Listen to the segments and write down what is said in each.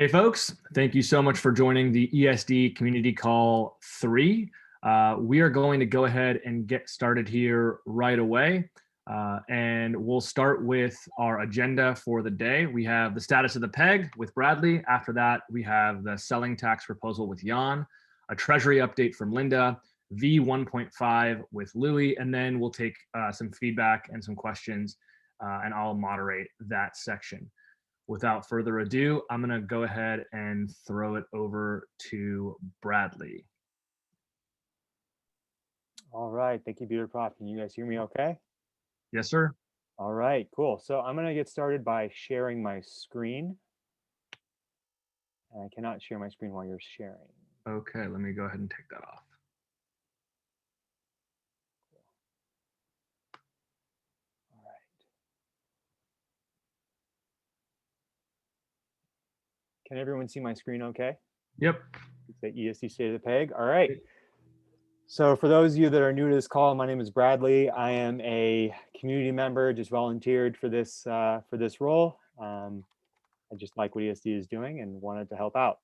Hey folks, thank you so much for joining the ESD Community Call 3. We are going to go ahead and get started here right away. And we'll start with our agenda for the day. We have the status of the PEG with Bradley. After that, we have the selling tax proposal with Jan, a Treasury update from Linda, V1.5 with Louis, and then we'll take some feedback and some questions, and I'll moderate that section. Without further ado, I'm going to go ahead and throw it over to Bradley. All right. Thank you, Peter Prof. Can you guys hear me okay? Yes, sir. All right, cool. So I'm going to get started by sharing my screen. And I cannot share my screen while you're sharing. Okay, let me go ahead and take that off. All right. Can everyone see my screen okay? Yep. It's the ESD State of the PEG. All right. So for those of you that are new to this call, my name is Bradley. I am a community member, just volunteered for this role. I just like what ESD is doing and wanted to help out.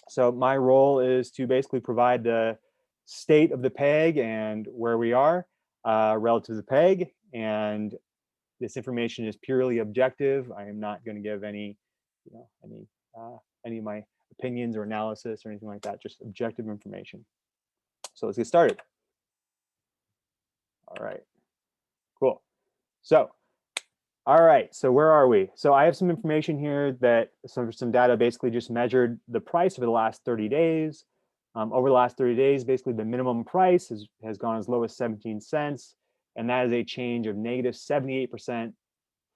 So my role is to basically provide the state of the PEG and where we are relative to the PEG. And this information is purely objective. I am not going to give any of my opinions or analysis or anything like that, just objective information. So let's get started. All right, cool. So, all right, so where are we? So I have some information here that some data basically just measured the price over the last 30 days. Over the last 30 days, basically the minimum price has gone as low as 17 cents, and that is a change of negative 78%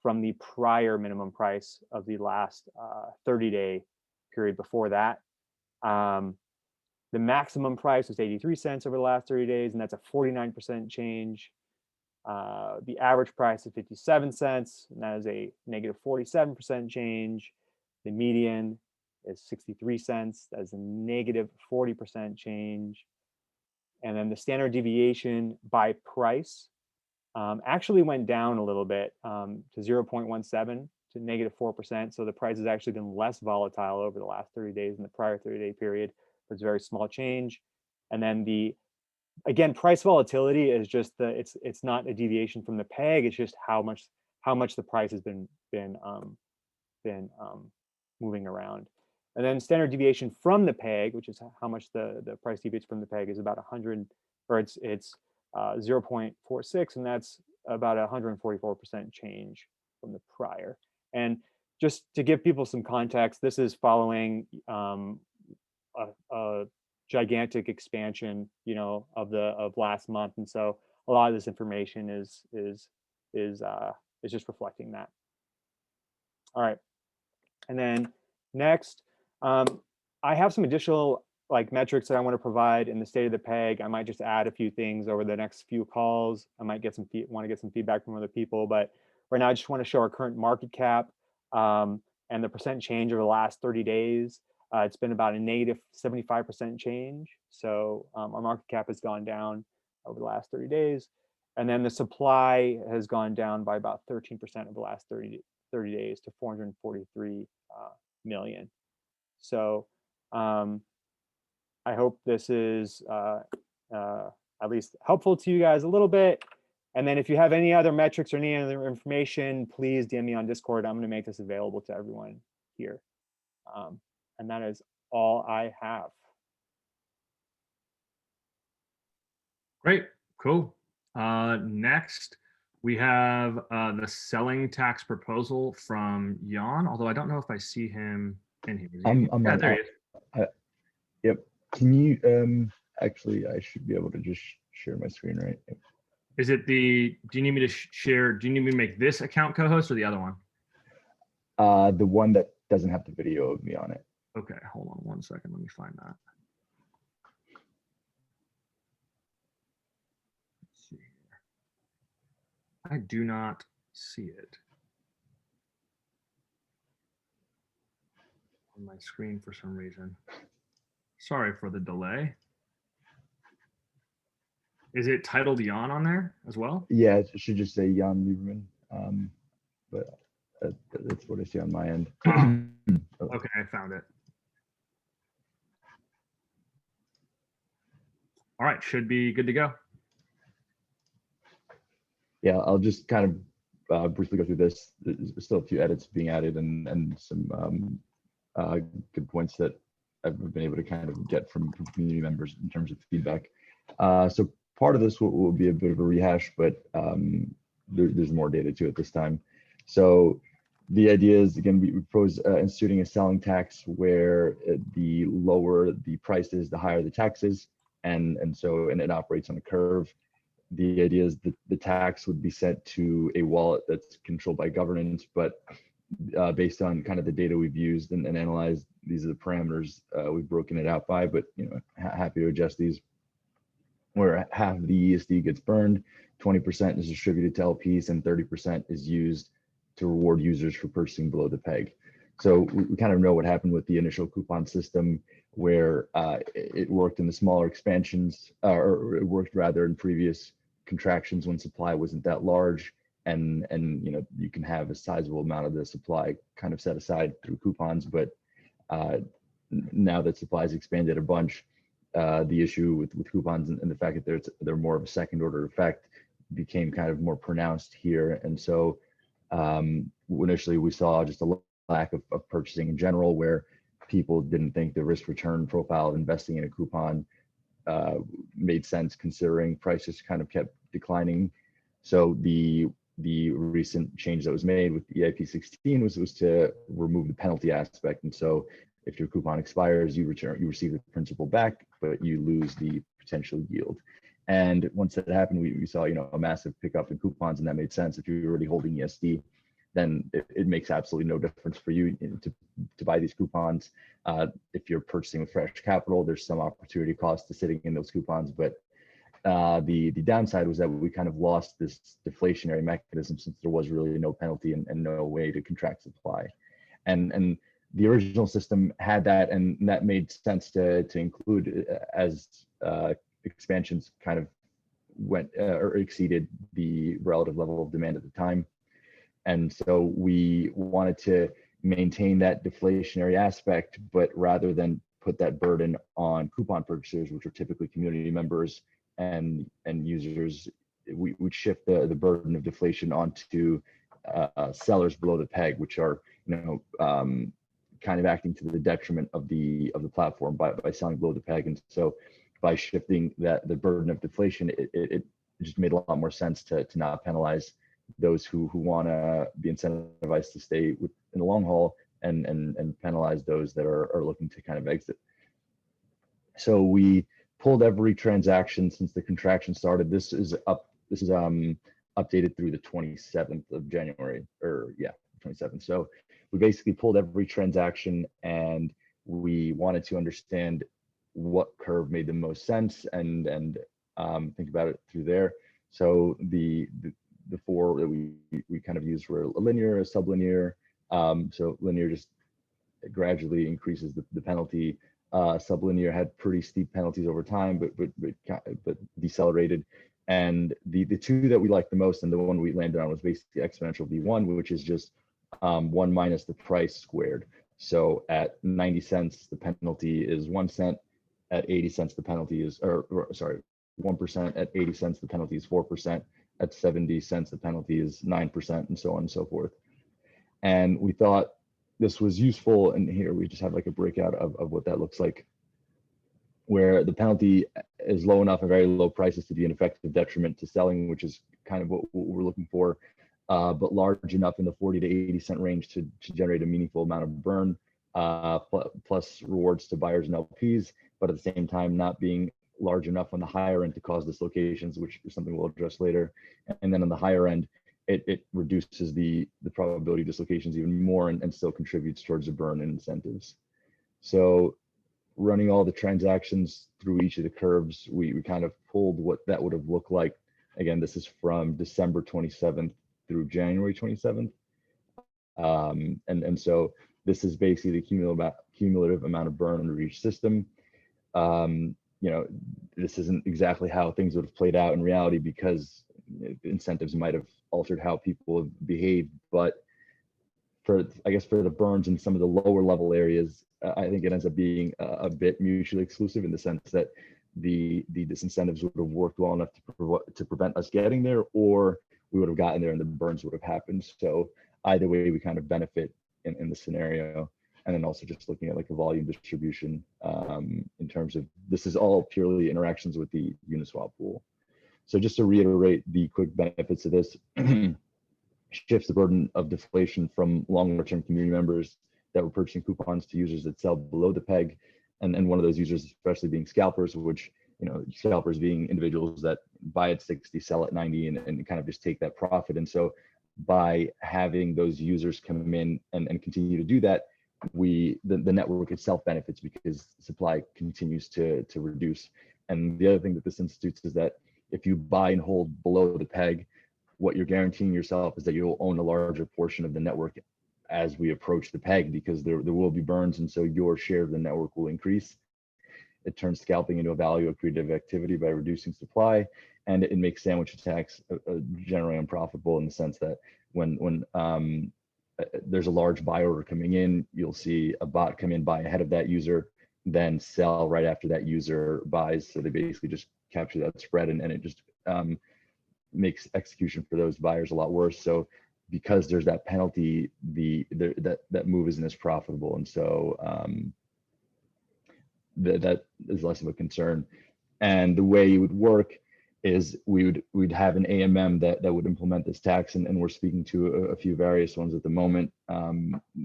from the prior minimum price of the last 30-day period before that. The maximum price was 83 cents over the last 30 days, and that's a 49% change. The average price is 57 cents, and that is a negative 47% change. The median is 63 cents. That is a negative 40% change. And then the standard deviation by price actually went down a little bit to 0.17 to negative 4%. So the price has actually been less volatile over the last 30 days than the prior 30-day period. It's a very small change. And then again, price volatility is just it's not a deviation from the PEG. It's just how much the price has been moving around. And then standard deviation from the PEG, which is how much the price deviates from the PEG, is about 100, or it's 0.46, and that's about 144% change from the prior. And just to give people some context, this is following a gigantic expansion, of last month, and so a lot of this information is just reflecting that. All right, and then next, I have some additional metrics that I want to provide in the state of the PEG. I might just add a few things over the next few calls. I might want to get some feedback from other people, but right now I just want to show our current market cap and the percent change over the last 30 days. It's been about a negative 75% change. So our market cap has gone down over the last 30 days. And then the supply has gone down by about 13% over the last 30 days to 443 million. So I hope this is at least helpful to you guys a little bit. And then if you have any other metrics or any other information, please DM me on Discord. I'm going to make this available to everyone here. And that is all I have. Great, cool. Next, we have the selling tax proposal from Jan, although I don't know if I see him in here. Yeah, there he is. Yep. Can you, actually, I should be able to just share my screen, right? Yep. Is it do you need me to share, do you need me to make this account co-host or the other one? The one that doesn't have the video of me on it. Okay, hold on one second. Let me find that. Let's see here. I do not see it on my screen for some reason. Sorry for the delay. Is it titled Jan on there as well? Yeah, it should just say Jan Lieberman, but that's what I see on my end. Oh, Okay, I found it. All right, should be good to go. Yeah, I'll just kind of briefly go through this. There's still a few edits being added and some good points that I've been able to kind of get from community members in terms of feedback. So part of this will be a bit of a rehash, but there's more data to it this time. So the idea is, again, we propose instituting a selling tax where the lower the price is, the higher the tax is. And it operates on a curve. The idea is that the tax would be sent to a wallet that's controlled by governance, but based on kind of the data we've used and analyzed, these are the parameters we've broken it out by, but happy to adjust these. Where half of the ESD gets burned, 20% is distributed to LPs, and 30% is used to reward users for purchasing below the peg. So we kind of know what happened with the initial coupon system, where it worked in the smaller expansions, or it worked rather in previous contractions when supply wasn't that large, and you can have a sizable amount of the supply kind of set aside through coupons. But now that supply's expanded a bunch, the issue with coupons and the fact that they're more of a second order effect became kind of more pronounced here. And so initially we saw just a lack of purchasing in general, where people didn't think the risk return profile of investing in a coupon made sense, considering prices kind of kept declining. So the recent change that was made with EIP 16 was to remove the penalty aspect. And so if your coupon expires, you receive the principal back, but you lose the potential yield. And once that happened, we saw a massive pickup in coupons, and that made sense. If you're already holding ESD, then it makes absolutely no difference for you to buy these coupons. If you're purchasing with fresh capital, there's some opportunity cost to sitting in those coupons. But the downside was that we kind of lost this deflationary mechanism, since there was really no penalty and no way to contract supply. And the original system had that, and that made sense to include as expansions kind of went or exceeded the relative level of demand at the time. And so we wanted to maintain that deflationary aspect, but rather than put that burden on coupon purchasers, which are typically community members and users, we would shift the burden of deflation onto sellers below the peg, which are kind of acting to the detriment of the platform by selling below the peg. And so by shifting the burden of deflation, it just made a lot more sense to not penalize those who want to be incentivized to stay in the long haul, and penalize those that are looking to kind of exit. So we pulled every transaction since the contraction started. This is updated through the 27th of January, 27th. So we basically pulled every transaction, and we wanted to understand what curve made the most sense and think about it through there. So the four that we kind of used were a linear, a sublinear. So linear just gradually increases the penalty. Sublinear had pretty steep penalties over time, but decelerated. And the two that we liked the most, and the one we landed on, was basically exponential V1, which is just 1 minus the price squared. So at 90 cents, the penalty is 1 cent. At 80 cents, the penalty is, 1%. At 80 cents, the penalty is 4%. At 70 cents, the penalty is 9%, and so on and so forth. And we thought this was useful. And here we just have like a breakout of what that looks like, where the penalty is low enough at very low prices to be an effective detriment to selling, which is kind of what we're looking for, but large enough in the 40 to 80 cent range to generate a meaningful amount of burn, plus rewards to buyers and LPs, but at the same time not being large enough on the higher end to cause dislocations, which is something we'll address later. And then on the higher end, it reduces the probability of dislocations even more, and still contributes towards the burn and incentives. So running all the transactions through each of the curves, we kind of pulled what that would have looked like. Again, this is from December 27th through January 27th. And so this is basically the cumulative amount of burn under each system. This isn't exactly how things would have played out in reality, because incentives might have altered how people have behaved, but for I guess for the burns in some of the lower level areas, I think it ends up being a bit mutually exclusive in the sense that the disincentives would have worked well enough to prevent us getting there, or we would have gotten there and the burns would have happened. So either way, we kind of benefit in the scenario. And then also just looking at like a volume distribution in terms of, this is all purely interactions with the Uniswap pool. So just to reiterate the quick benefits of this, shifts the burden of deflation from longer-term community members that were purchasing coupons to users that sell below the peg. And one of those users, especially being scalpers, which, you know, scalpers being individuals that buy at 60, sell at 90, and kind of just take that profit. And so by having those users come in and continue to do that, the network itself benefits because supply continues to reduce. And the other thing that this institutes is that if you buy and hold below the peg, what you're guaranteeing yourself is that you'll own a larger portion of the network as we approach the peg, because there will be burns, and so your share of the network will increase. It turns scalping into a value accretive activity by reducing supply, and it makes sandwich attacks generally unprofitable in the sense that when there's a large buy order coming in, you'll see a bot come in, buy ahead of that user, then sell right after that user buys. So they basically just capture that spread, and it just makes execution for those buyers a lot worse. So because there's that penalty, that move isn't as profitable, and so that is less of a concern. And the way it would work is we'd have an AMM that would implement this tax, and we're speaking to a few various ones at the moment.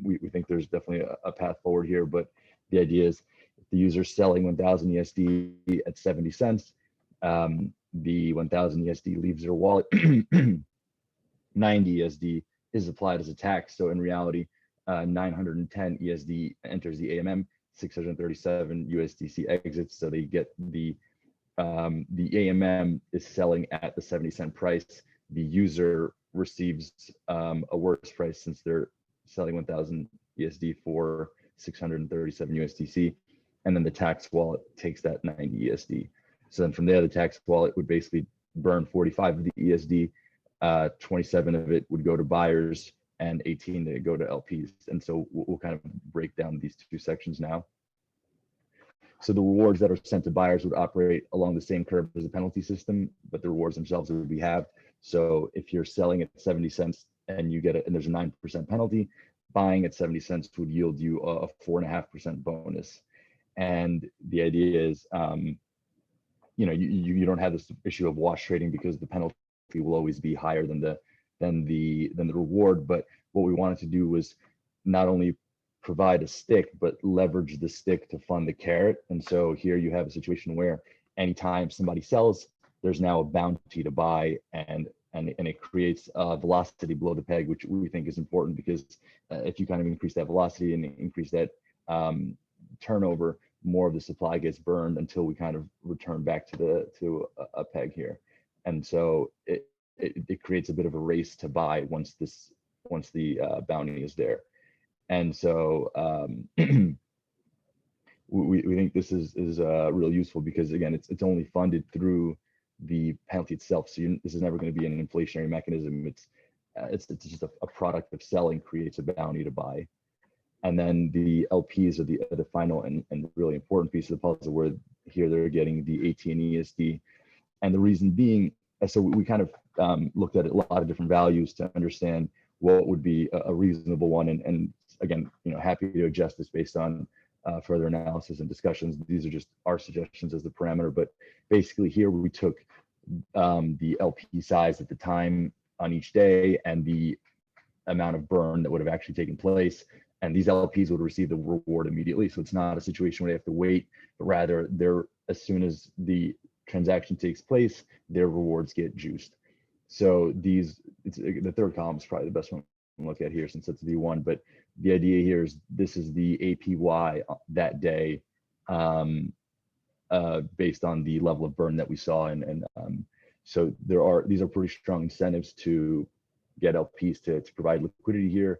We think there's definitely a path forward here, but the idea is if the user's selling 1,000 ESD at 70 cents, the 1,000 ESD leaves their wallet, 90 ESD is applied as a tax. So in reality, 910 ESD enters the AMM, 637 USDC exits. So they get the AMM is selling at the 70-cent price. The user receives a worse price since they're selling 1,000 ESD for 637 USDC. And then the tax wallet takes that 90 ESD. So then from there, the tax wallet would basically burn 45 of the ESD, 27 of it would go to buyers, and 18 to go to LPs. And so we'll kind of break down these two sections now. So the rewards that are sent to buyers would operate along the same curve as the penalty system, but the rewards themselves would be halved. So if you're selling at 70 cents and you get it, and there's a 9% penalty, buying at 70 cents would yield you a 4.5% bonus. And the idea is, you know, you don't have this issue of wash trading because the penalty will always be higher than the reward. But what we wanted to do was not only provide a stick, but leverage the stick to fund the carrot. And so here you have a situation where anytime somebody sells, there's now a bounty to buy, and it creates a velocity below the peg, which we think is important, because if you kind of increase that velocity and increase that turnover, more of the supply gets burned until we kind of return back to a peg here. And so it creates a bit of a race to buy once the bounty is there. And so we think this is real useful, because again, it's only funded through the penalty itself. So this is never going to be an inflationary mechanism. It's just a product of selling creates a bounty to buy. And then the LPs are the final and really important piece of the puzzle, where here they're getting the AT and ESD. And the reason being, so we kind of looked at a lot of different values to understand what would be a reasonable one. And again, you know, happy to adjust this based on further analysis and discussions. These are just our suggestions as the parameter. But basically here we took the LP size at the time on each day and the amount of burn that would have actually taken place. And these LPs would receive the reward immediately. So it's not a situation where they have to wait, but rather as soon as the transaction takes place, their rewards get juiced. So the third column is probably the best one to look at here, since it's V1. But the idea here is this is the APY that day, based on the level of burn that we saw. And so these are pretty strong incentives to get LPs to provide liquidity here,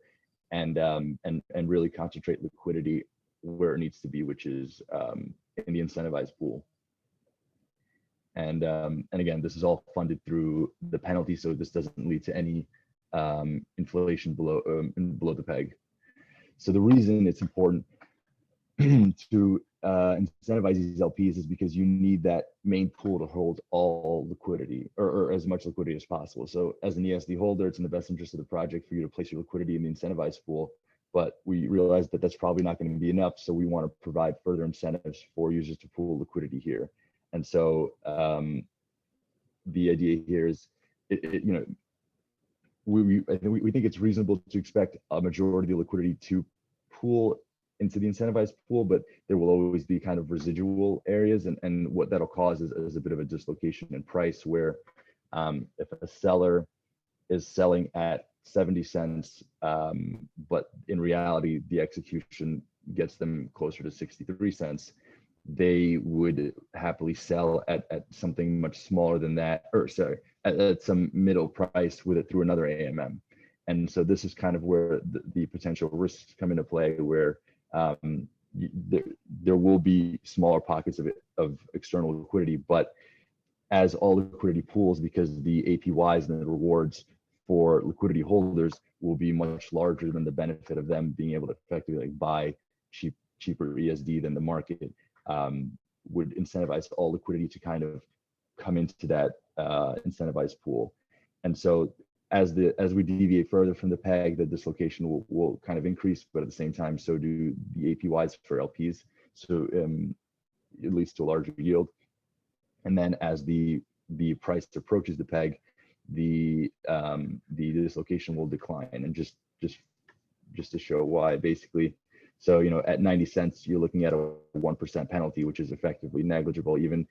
and really concentrate liquidity where it needs to be, which is in the incentivized pool. And again, this is all funded through the penalty, so this doesn't lead to any inflation below the peg. So the reason it's important to incentivize these LPs is because you need that main pool to hold all liquidity or as much liquidity as possible. So as an ESD holder, it's in the best interest of the project for you to place your liquidity in the incentivized pool. But we realize that that's probably not going to be enough. So we want to provide further incentives for users to pool liquidity here. And so the idea here is, you know, we think it's reasonable to expect a majority of the liquidity to pool into the incentivized pool, but there will always be kind of residual areas, and what that'll cause is a bit of a dislocation in price, where if a seller is selling at 70 cents, but in reality the execution gets them closer to 63 cents, they would happily sell at something much smaller than that, or sorry, at some middle price with it through another AMM. And so this is kind of where the potential risks come into play, where there will be smaller pockets of external liquidity, but as all liquidity pools, because the APYs and the rewards for liquidity holders will be much larger than the benefit of them being able to effectively like buy cheaper ESD than the market, would incentivize all liquidity to kind of come into that incentivized pool. And so as we deviate further from the peg, the dislocation will kind of increase, but at the same time, so do the APYs for LPs. So it leads to a larger yield. And then as the price approaches the peg, the dislocation will decline. And just to show why, basically, so you know, at 90 cents, you're looking at a 1% penalty, which is effectively negligible. Even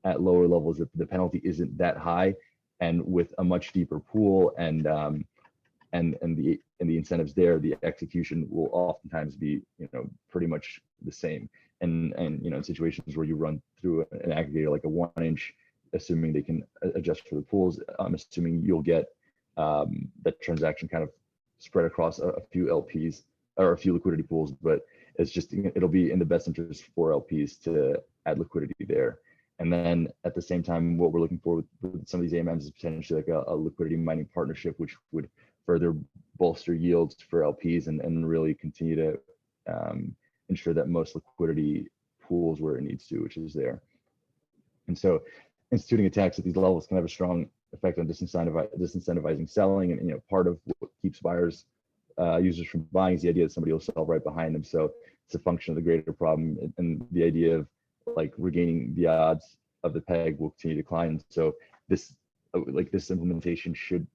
at lower levels, the penalty isn't that high. And with a much deeper pool and the incentives there, the execution will oftentimes be, you know, pretty much the same. And you know, in situations where you run through an aggregator like a 1-inch, assuming they can adjust for the pools, I'm assuming you'll get that transaction kind of spread across a few LPs or a few liquidity pools, but it's just, it'll be in the best interest for LPs to add liquidity there. And then at the same time, what we're looking for with some of these AMMs is potentially like a liquidity mining partnership, which would further bolster yields for LPs and really continue to ensure that most liquidity pools where it needs to, which is there. And so instituting a tax at these levels can have a strong effect on disincentivizing selling. And you know, part of what keeps buyers, users from buying is the idea that somebody will sell right behind them. So it's a function of the greater problem, and the idea of like regaining the odds of the peg will continue to decline. So this implementation should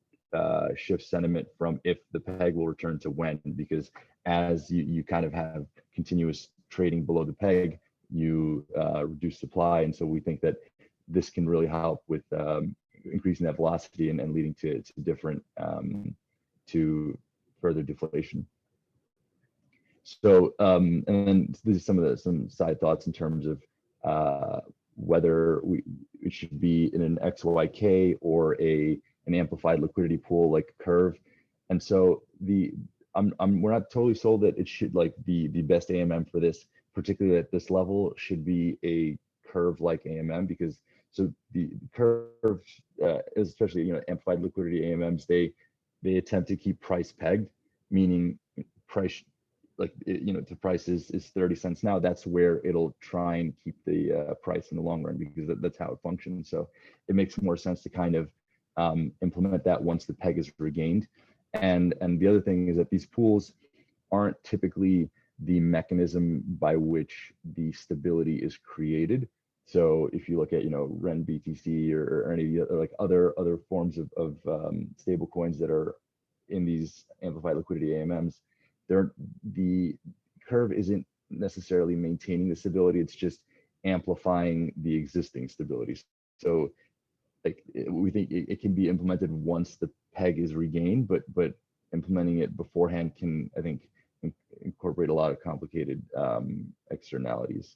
shift sentiment from if the peg will return to when, because as you kind of have continuous trading below the peg, you reduce supply. And so we think that this can really help with increasing that velocity and leading to different to further deflation. So and then this is some side thoughts in terms of whether it should be in an XYK or an amplified liquidity pool like Curve. And so we're not totally sold that it should, like, the best AMM for this, particularly at this level, should be a Curve like AMM, because so the Curve, especially, you know, amplified liquidity AMMs, they attempt to keep price pegged, meaning price, like, you know, if the price is 30 cents now, that's where it'll try and keep the price in the long run, because that's how it functions. So it makes more sense to kind of implement that once the peg is regained. And the other thing is that these pools aren't typically the mechanism by which the stability is created. So if you look at, you know, REN BTC or any like other forms of stable coins that are in these amplified liquidity AMMs, the Curve isn't necessarily maintaining the stability, it's just amplifying the existing stability. So like, we think it can be implemented once the peg is regained, but implementing it beforehand can, I think, incorporate a lot of complicated externalities.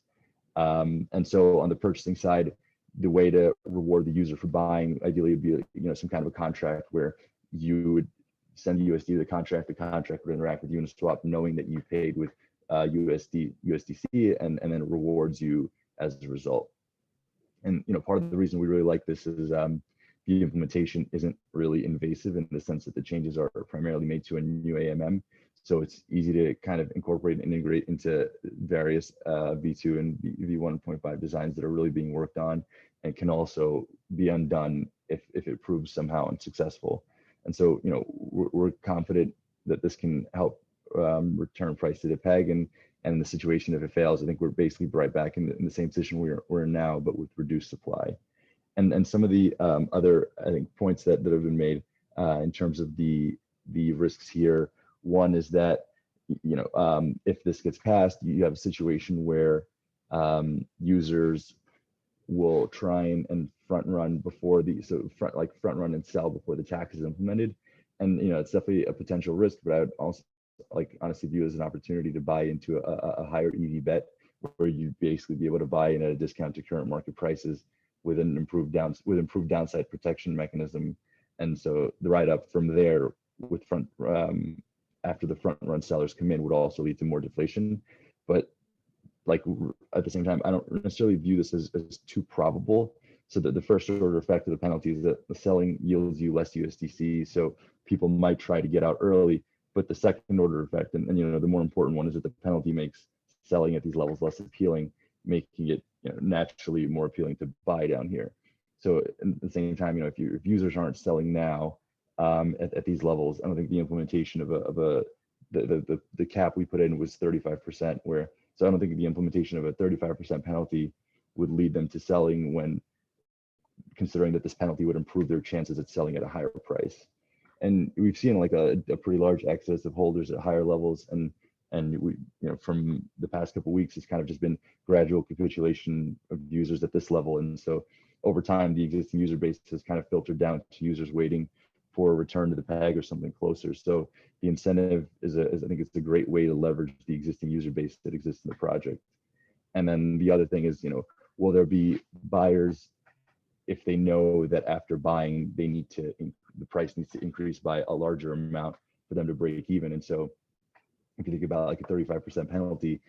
And so on the purchasing side, the way to reward the user for buying ideally would be, you know, some kind of a contract where you would send the USD to the contract would interact with Uniswap, knowing that you paid with USDC, and then it rewards you as a result. And, you know, part of the reason we really like this is the implementation isn't really invasive in the sense that the changes are primarily made to a new AMM. So it's easy to kind of incorporate and integrate into various V2 and V1.5 designs that are really being worked on, and can also be undone if it proves somehow unsuccessful. And so, you know, we're confident that this can help return price to the peg, and in the situation if it fails, I think we're basically right back in the same position we're in now, but with reduced supply. And some of the other, I think, points that have been made in terms of the risks here. One is that, you know, if this gets passed, you have a situation where users will try and front run before front run and sell before the tax is implemented. And, you know, it's definitely a potential risk, but I would also honestly view it as an opportunity to buy into a higher EV bet, where you'd basically be able to buy in at a discount to current market prices with an improved downside protection mechanism. And so the write up from there with after the front run sellers come in would also lead to more deflation. But like at the same time, I don't necessarily view this as too probable. So that the first order effect of the penalty is that the selling yields you less USDC. So people might try to get out early. But the second order effect, and you know, the more important one, is that the penalty makes selling at these levels less appealing, making it, you know, naturally more appealing to buy down here. So at the same time, you know, if users aren't selling now at these levels, I don't think the implementation of the cap we put in was 35%, so I don't think the implementation of a 35% penalty would lead them to selling, when considering that this penalty would improve their chances at selling at a higher price. And we've seen like a pretty large excess of holders at higher levels, and we, you know, from the past couple of weeks, it's kind of just been gradual capitulation of users at this level. And so over time, the existing user base has kind of filtered down to users waiting for a return to the peg or something closer. So the incentive is I think it's a great way to leverage the existing user base that exists in the project. And then the other thing is, you know, will there be buyers if they know that after buying, the price needs to increase by a larger amount for them to break even? And so if you think about like a 35% penalty,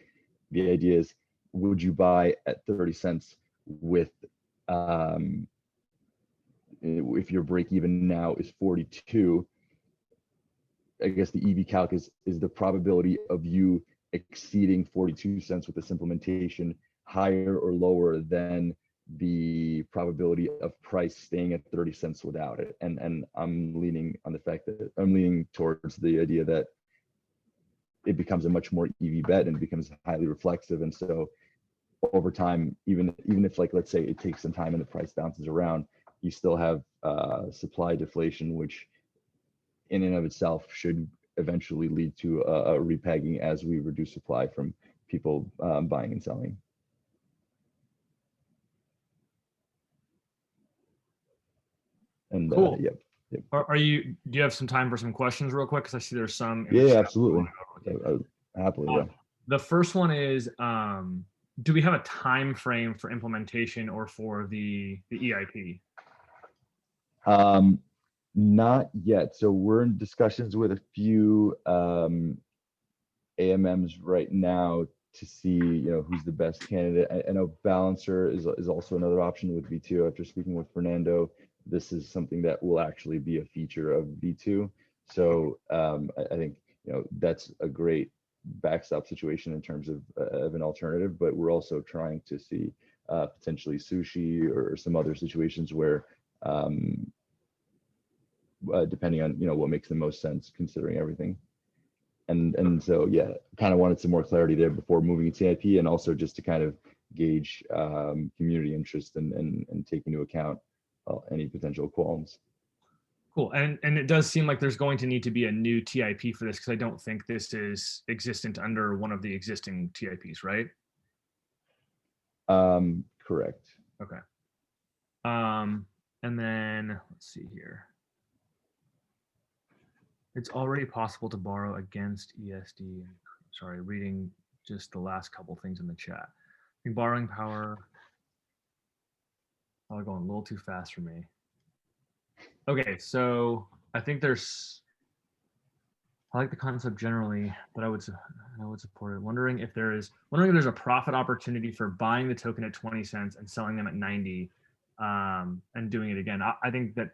the idea is, would you buy at 30 cents with, if your break even now is 42, I guess the EV calc is the probability of you exceeding 42 cents with this implementation higher or lower than the probability of price staying at 30 cents without it. And I'm leaning towards the idea that it becomes a much more EV bet and becomes highly reflexive. And so over time, even if, like, let's say it takes some time and the price bounces around, you still have supply deflation, which in and of itself should eventually lead to a repegging as we reduce supply from people buying and selling. And cool. Yep. Do you have some time for some questions real quick? Because I see there's some. Yeah, absolutely. Happily, yeah. The first one is, do we have a time frame for implementation or for the EIP? Not yet. So we're in discussions with a few AMMs right now to see, you know, who's the best candidate. I know Balancer is also another option with V2. After speaking with Fernando, this is something that will actually be a feature of V2. So I think, you know, that's a great backstop situation in terms of an alternative, but we're also trying to see potentially Sushi or some other situations where depending on, you know, what makes the most sense considering everything. And so, yeah, kind of wanted some more clarity there before moving to CIP, and also just to kind of gauge community interest and take into account any potential qualms. Cool. And it does seem like there's going to need to be a new TIP for this, because I don't think this is existent under one of the existing TIPs, right? Correct. Okay. And then let's see here. It's already possible to borrow against ESD. Sorry, reading just the last couple things in the chat. I think borrowing power. Probably going a little too fast for me. Okay, so I think I like the concept generally, but I would support it. Wondering if there's a profit opportunity for buying the token at 20 cents and selling them at 90, and doing it again. I think that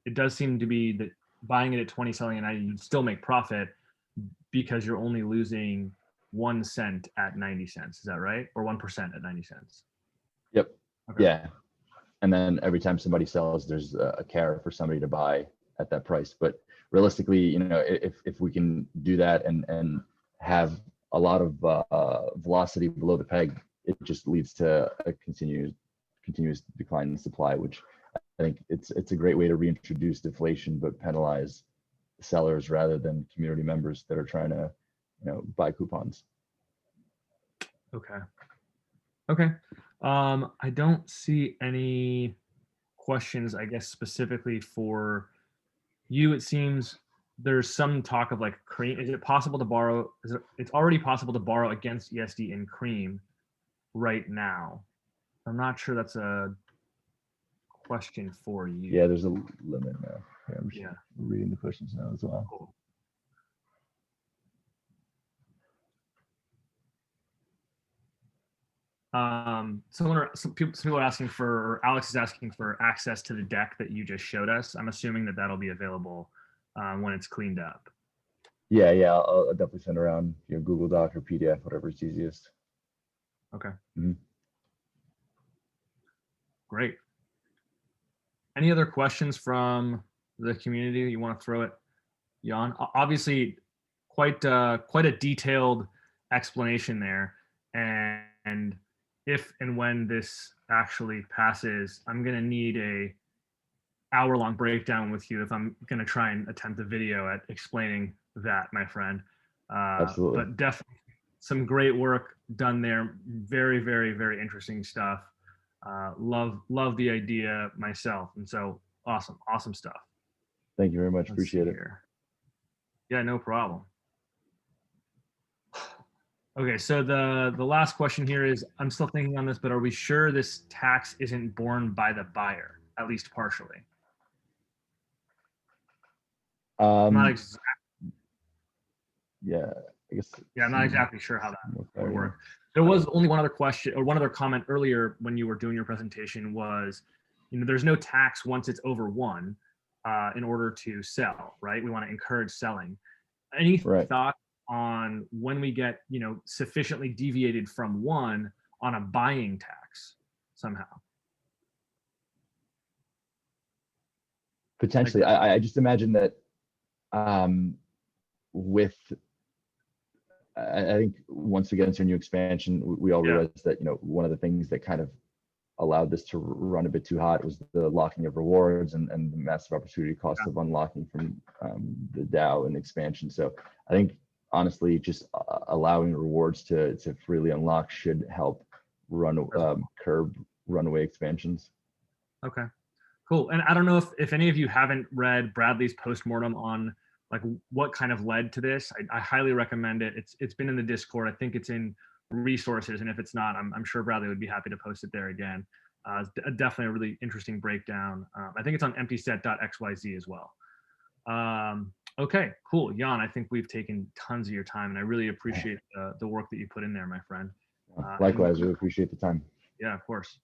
it does seem to be that buying it at 20, selling it at 90, you still make profit because you're only losing 1 cent at 90 cents. Is that right? Or 1% at 90 cents? Yep. Okay. Yeah. And then every time somebody sells, there's a carrot for somebody to buy at that price. But realistically, you know, if we can do that and have a lot of velocity below the peg, it just leads to a continuous decline in supply, which I think it's a great way to reintroduce deflation, but penalize sellers rather than community members that are trying to, you know, buy coupons. Okay. Okay. I don't see any questions, I guess, specifically for you. It seems there's some talk of like cream. Is it possible to borrow? It's already possible to borrow against ESD in cream right now. I'm not sure that's a question for you. Yeah, there's a limit now. Yeah, I'm just Yeah. reading the questions now as well. Cool. Some people are asking for, or Alex is asking for access to the deck that you just showed us. I'm assuming that that'll be available when it's cleaned up. Yeah, I'll definitely send around, you know, Google Doc or PDF, whatever's easiest. Okay. Mhm. Great. Any other questions from the community you want to throw at Jan? Obviously, quite a detailed explanation there, and if and when this actually passes, I'm going to need a hour-long breakdown with you if I'm going to try and attempt a video at explaining that, my friend. Absolutely. But definitely some great work done there. Very, very, very interesting stuff. Love the idea myself. And so awesome stuff. Thank you very much. Let's Appreciate see it. here. Yeah, no problem. Okay, so the last question here is, I'm still thinking on this, but are we sure this tax isn't borne by the buyer, at least partially? I'm not Yeah, I guess. Yeah, I'm not exactly sure how that would work. There was only one other question or one other comment earlier when you were doing your presentation was, you know, there's no tax once it's over 1 in order to sell, right? We want to encourage selling. Any thought on when we get, you know, sufficiently deviated from 1 on a buying tax somehow? Potentially. I just imagine that with I think once we get into a new expansion, we all realize that, you know, one of the things that kind of allowed this to run a bit too hot was the locking of rewards and the massive opportunity cost of unlocking from the DAO and expansion. So I think honestly, just allowing rewards to freely unlock should help curb runaway expansions. Okay. Cool. And I don't know if any of you haven't read Bradley's postmortem on like what kind of led to this. I highly recommend it. It's been in the Discord. I think it's in resources, and if it's not, I'm sure Bradley would be happy to post it there again. It's definitely a really interesting breakdown. I think it's on emptyset.xyz as well. Okay, cool. Jan, I think we've taken tons of your time, and I really appreciate the work that you put in there, my friend. Likewise, really appreciate the time. Yeah, of course.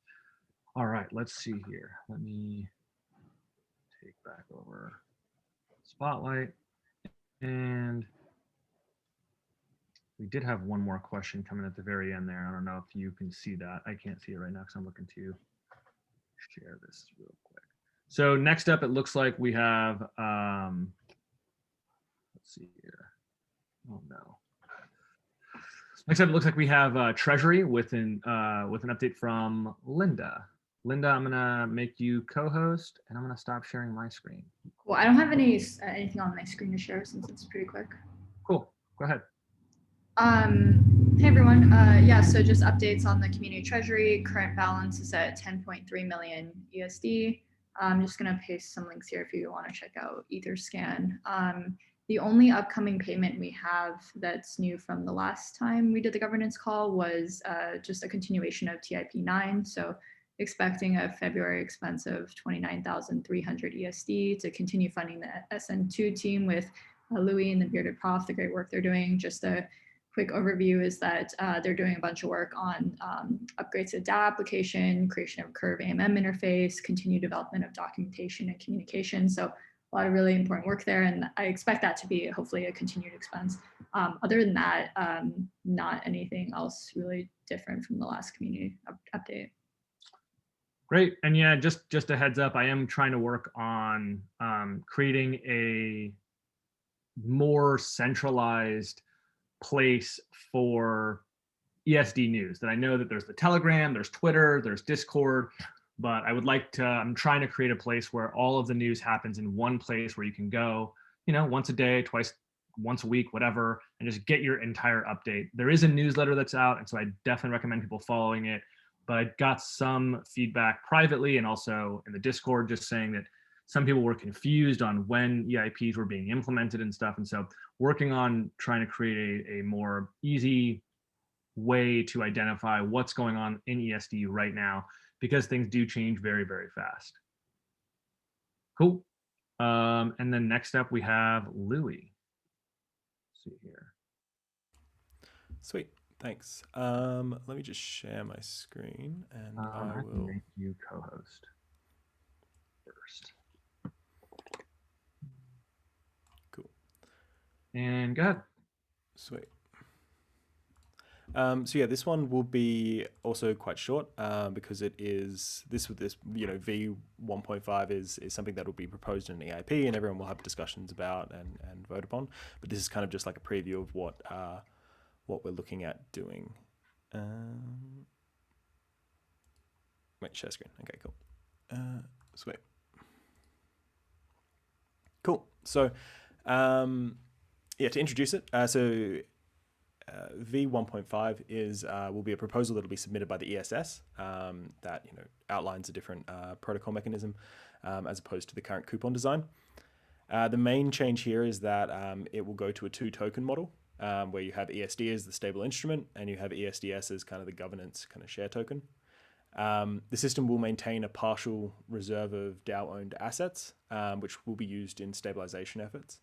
All right, let's see here. Let me take back over Spotlight. And we did have one more question coming at the very end there. I don't know if you can see that. I can't see it right now because I'm looking to share this real quick. So next up, it looks like we have, let's see here. Oh no. Next up, it looks like we have Treasury with an update from Linda. Linda, I'm gonna make you co-host, and I'm gonna stop sharing my screen. Cool. I don't have anything on my screen to share since it's pretty quick. Cool. Go ahead. Hey everyone. Yeah. So just updates on the community treasury. Current balance is at 10.3 million USD. I'm just gonna paste some links here if you want to check out Etherscan. The only upcoming payment we have that's new from the last time we did the governance call was just a continuation of TIP9. So expecting a February expense of 29,300 ESD to continue funding the SN2 team with Louis and the Bearded Prof, the great work they're doing. Just a quick overview is that they're doing a bunch of work on upgrades to data application, creation of Curve AMM interface, continued development of documentation and communication. So a lot of really important work there, and I expect that to be hopefully a continued expense. Other than that, not anything else really different from the last community update. Great. And yeah, just a heads up, I am trying to work on creating a more centralized place for ESD news. That I know that there's the Telegram, there's Twitter, there's Discord, but I would like to, I'm trying to create a place where all of the news happens in one place where you can go, once a day, once a week, whatever, and just get your entire update. There is a newsletter that's out, and so I definitely recommend people following it. But I got some feedback privately and also in the Discord just saying that some people were confused on when EIPs were being implemented and stuff. And so working on trying to create a more easy way to identify what's going on in ESD right now, because things do change very, very fast. Cool. And then next up we have Louis. Let's see here. Sweet. Thanks. Let me just share my screen and I will make you co-host first. Cool. And go ahead. Sweet. So yeah, this one will be also quite short because it is V1.5 is something that will be proposed in an EIP and everyone will have discussions about and vote upon. But this is kind of just like a preview of what we're looking at doing. Wait, share screen. Okay, cool. Sweet. Cool. So yeah, to introduce it, V1.5 is will be a proposal that will be submitted by the ESS that outlines a different protocol mechanism as opposed to the current coupon design. The main change here is that it will go to a 2-token model where you have ESD as the stable instrument and you have ESDS as kind of the governance kind of share token. The system will maintain a partial reserve of DAO-owned assets, which will be used in stabilization efforts.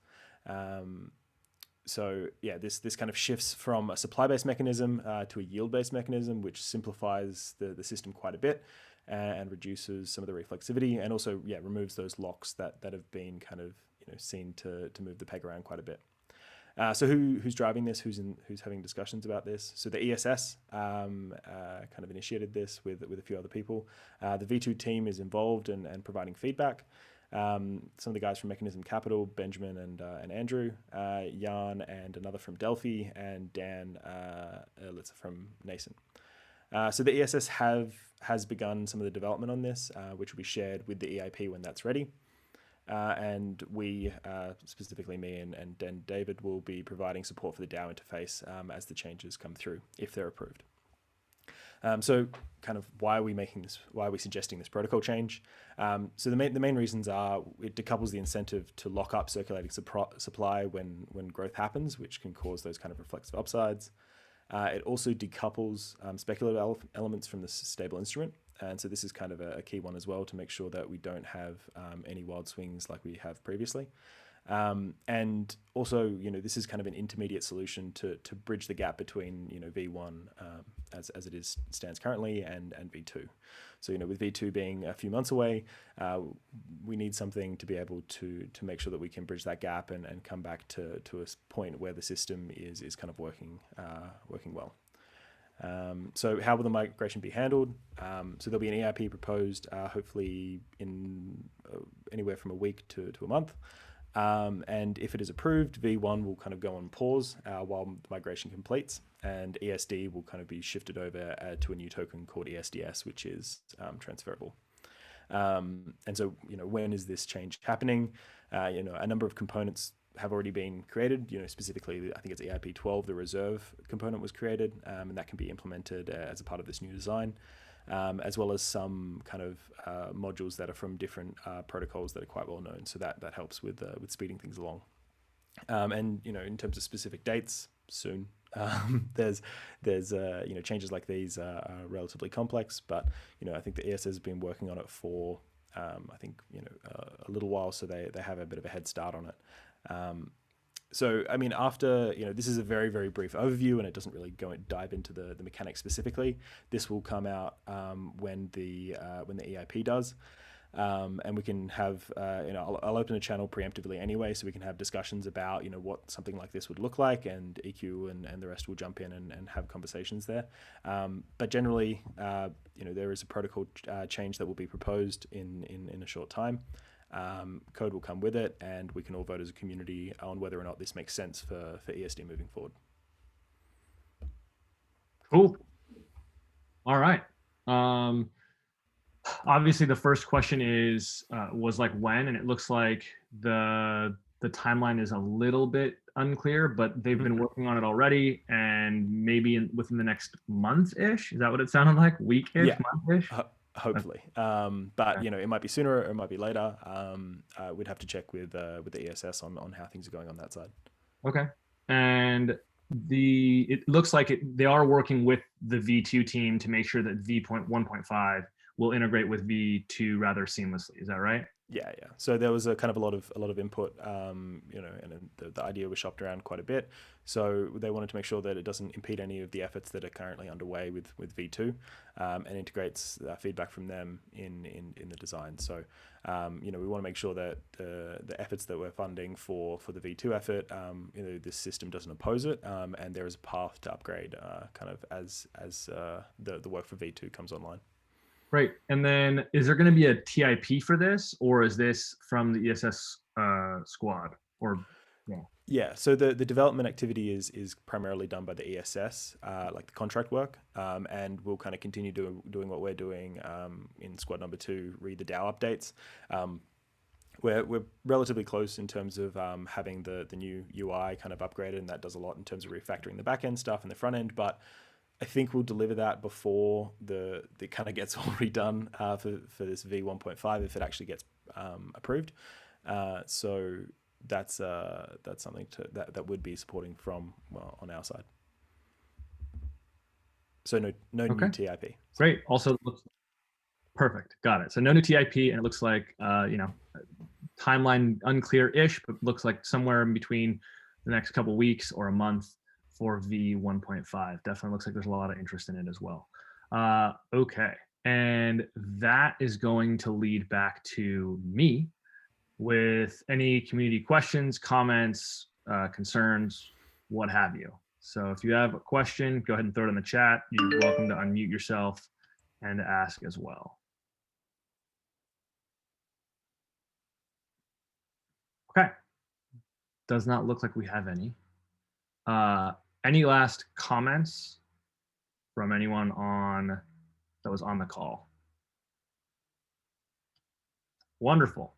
So yeah, this kind of shifts from a supply-based mechanism to a yield-based mechanism, which simplifies the system quite a bit and reduces some of the reflexivity, and also removes those locks that have been kind of seen to move the peg around quite a bit. So who's driving this? Who's having discussions about this? So the ESS kind of initiated this with a few other people. The V2 team is involved and providing feedback. Some of the guys from Mechanism Capital, Benjamin and Andrew, Jan and another from Delphi, and Dan Ehrlitzer from Nascent. So the ESS has begun some of the development on this, which will be shared with the EIP when that's ready. And we, specifically me and David, will be providing support for the DAO interface as the changes come through, if they're approved. So kind of why are we suggesting this protocol change? So the main reasons are it decouples the incentive to lock up circulating supply when growth happens, which can cause those kind of reflexive upsides. It also decouples speculative elements from the stable instrument. And so this is kind of a key one as well to make sure that we don't have any wild swings like we have previously. And also, this is kind of an intermediate solution to bridge the gap between, V1 as it stands currently and V2. So, with V2 being a few months away, we need something to be able to make sure that we can bridge that gap and come back to a point where the system is kind of working well. So how will the migration be handled? So there'll be an EIP proposed, hopefully in anywhere from a week to a month. And if it is approved, V1 will kind of go on pause while the migration completes, and ESD will kind of be shifted over to a new token called ESDS, which is transferable. And so, when is this change happening? A number of components have already been created, specifically, I think it's EIP 12, the reserve component was created, and that can be implemented as a part of this new design. As well as some kind of modules that are from different protocols that are quite well known. So that helps with speeding things along. And in terms of specific dates, soon. There's changes like these are relatively complex, but I think the ESS has been working on it for a little while, so they have a bit of a head start on it. So, I mean, after, this is a very, very brief overview and it doesn't really go and dive into the mechanics specifically. This will come out when the EIP does. And we can have, I'll open a channel preemptively anyway, so we can have discussions about, what something like this would look like, and EQ and the rest will jump in and have conversations there. But generally, there is a protocol change that will be proposed in a short time. Code will come with it, and we can all vote as a community on whether or not this makes sense for ESD moving forward. Cool. All right. Obviously, the first question was like when, and it looks like the timeline is a little bit unclear, but they've been working on it already, and maybe within the next month-ish. Is that what it sounded like? Week-ish, Yeah. month-ish? Hopefully, but it might be sooner or it might be later. We'd have to check with the ESS on how things are going on that side. Okay, and it looks like they are working with the V2 team to make sure that V.1.5 will integrate with V2 rather seamlessly. Is that right? Yeah. So there was a lot of input, and the idea was shopped around quite a bit. So they wanted to make sure that it doesn't impede any of the efforts that are currently underway with V2, and integrates feedback from them in the design. So, we want to make sure that the efforts that we're funding for the V2 effort, this system doesn't oppose it, and there is a path to upgrade, as the work for V2 comes online. Great. And then is there going to be a TIP for this, or is this from the ESS squad? Or yeah, so the development activity is primarily done by the ESS, like the contract work, and we'll kind of continue doing what we're doing in squad number 2, read the DAO updates. We're relatively close in terms of having the new UI kind of upgraded, and that does a lot in terms of refactoring the back end stuff and the front end, but I think we'll deliver that before it kind of gets all redone for this V1.5 if it actually gets approved. So that's something that would be supporting from on our side. So no new TIP. Great. Also, perfect. Got it. So no new TIP, and it looks like timeline unclear-ish, but looks like somewhere in between the next couple weeks or a month for V1.5. Definitely looks like there's a lot of interest in it as well. Okay, and that is going to lead back to me with any community questions, comments, concerns, what have you. So if you have a question, go ahead and throw it in the chat. You're welcome to unmute yourself and ask as well. Okay, does not look like we have any. Any last comments from anyone that was on the call? Wonderful.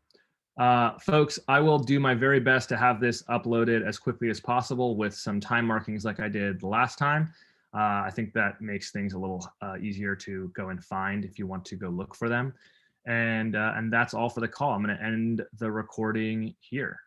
Folks, I will do my very best to have this uploaded as quickly as possible with some time markings like I did the last time. I think that makes things a little easier to go and find if you want to go look for them. And that's all for the call. I'm going to end the recording here.